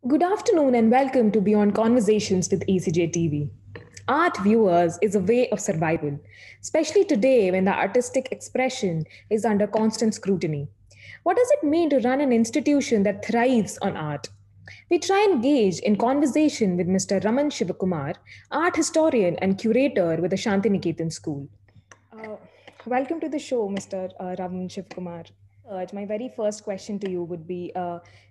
Good afternoon and welcome to Beyond Conversations with ACJ TV. Art viewers is a way of survival, especially today when the artistic expression is under constant scrutiny. What does it mean to run an institution that thrives on art? We try and engage in conversation with Mr. Raman Sivakumar, art historian and curator with the Shantiniketan School. Uh, Welcome to the show, Mr. Raman Sivakumar. My very first question to you would be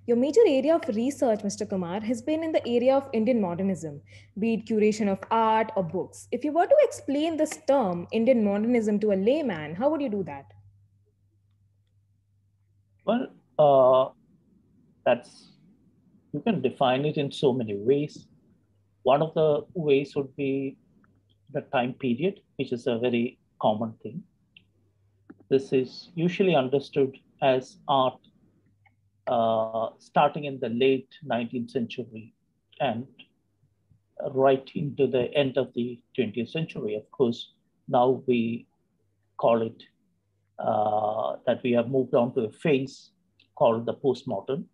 your major area of research, Mr. Kumar, has been in the area of Indian modernism, be it curation of art or books. If you were to explain this term, Indian modernism, to a layman, how would you do that? Well, uh, that's you can define it in so many ways. One of the ways would be the time period, which is a very common thing. This is usually understood as art starting in the late 19th century and right into the end of the 20th century. Of course, now we call it that we have moved on to a phase called the postmodern,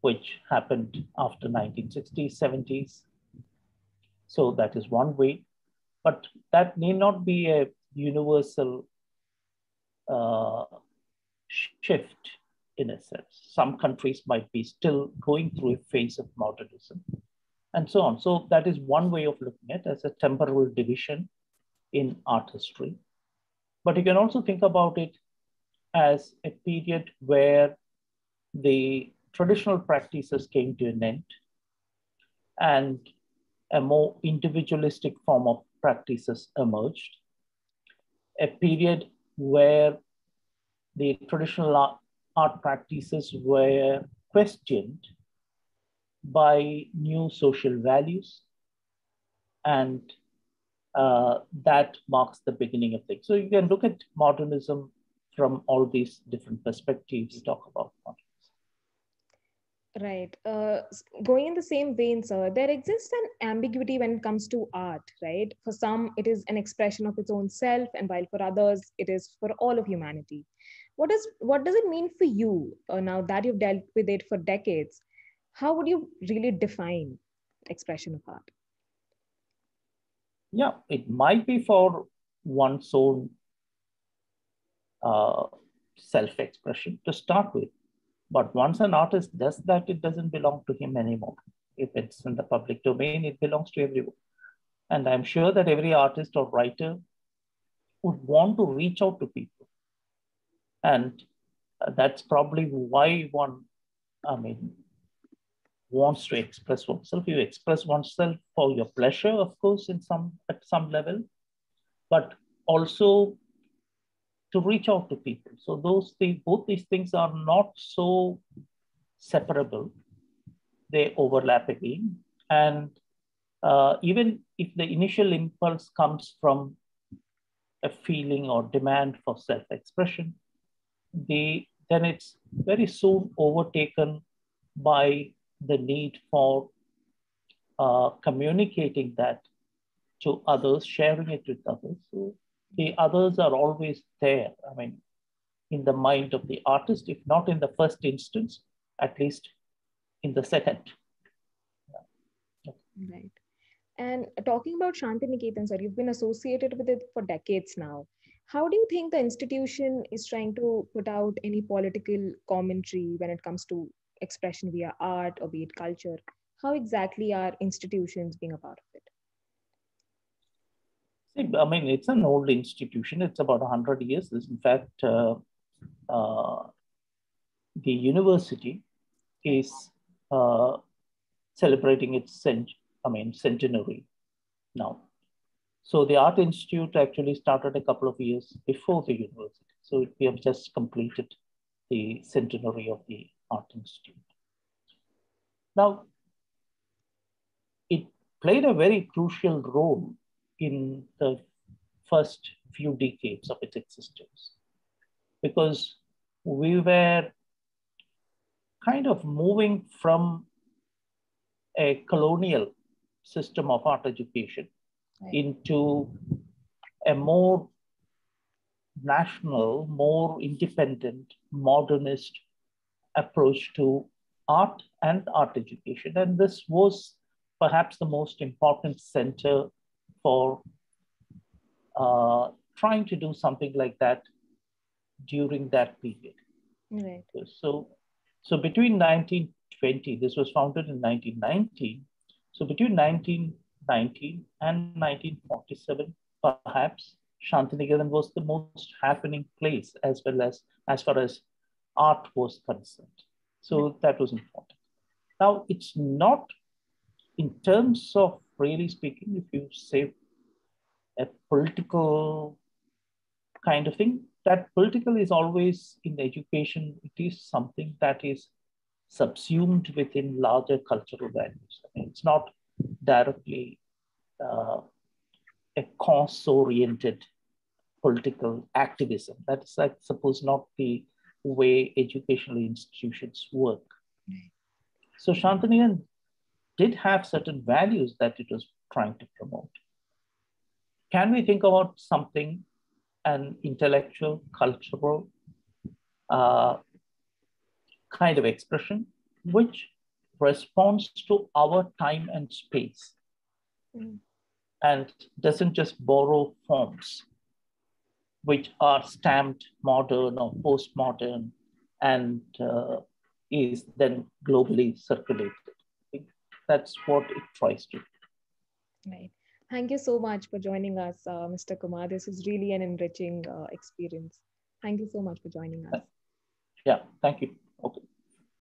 which happened after 1960s, 70s. So that is one way, but that need not be a universal uh, shift in a sense. Some countries might be still going through a phase of modernism and so on. So that is one way of looking at it as a temporal division in art history. But you can also think about it as a period where the traditional practices came to an end and a more individualistic form of practices emerged, a period where the traditional art practices were questioned by new social values, and that marks the beginning of things. So you can look at modernism from all these different perspectives, talk about modernism. Right. Going in the same vein, sir, there exists an ambiguity when it comes to art, right? For some, it is an expression of its own self, and while for others, it is for all of humanity. What does it mean for you now that you've dealt with it for decades? How would you really define expression of art? Yeah, it might be for one's own uh, self-expression to start with. But once an artist does that, it doesn't belong to him anymore. If it's in the public domain, it belongs to everyone. And I'm sure that every artist or writer would want to reach out to people. And that's probably why one, I mean, wants to express oneself. You express oneself for your pleasure, of course, at some level, but also to reach out to people. So both these things are not so separable. They overlap again. And even if the initial impulse comes from a feeling or demand for self-expression, then it's very soon overtaken by the need for communicating that to others, sharing it with others. So the others are always there. I mean, in the mind of the artist, if not in the first instance, at least in the second. Right. And talking about Shantiniketan, sir, you've been associated with it for decades now. How do you think the institution is trying to put out any political commentary when it comes to expression via art or be it culture? How exactly are institutions being a part of it? See, I mean, it's an old institution. It's about 100 years. In fact, uh, the university is uh, celebrating its centenary now. So the Art Institute actually started a couple of years before the university. So we have just completed the centenary of the Art Institute. Now, it played a very crucial role in the first few decades of its existence because we were kind of moving from a colonial system of art education into a more national, more independent, modernist approach to art and art education. And this was perhaps the most important center for trying to do something like that during that period. Right. So between 1920, this was founded in 1919. So between 1919 and 1947, perhaps Shantiniketan was the most happening place as far as art was concerned. So that was important. Now, it's not in terms of really speaking, if you say a political kind of thing, that political is always in education, it is something that is subsumed within larger cultural values. I mean, it's not directly a cause-oriented political activism. That's, I suppose, not the way educational institutions work. So Shantiniketan did have certain values that it was trying to promote. Can we think about something, an intellectual, cultural kind of expression, which responds to our time and space and doesn't just borrow forms which are stamped modern or postmodern and is then globally circulated? That's what it tries to do. Right. Thank you so much for joining us, Mr. Kumar. This is really an enriching experience. Thank you so much for joining us. Yeah, thank you. Okay.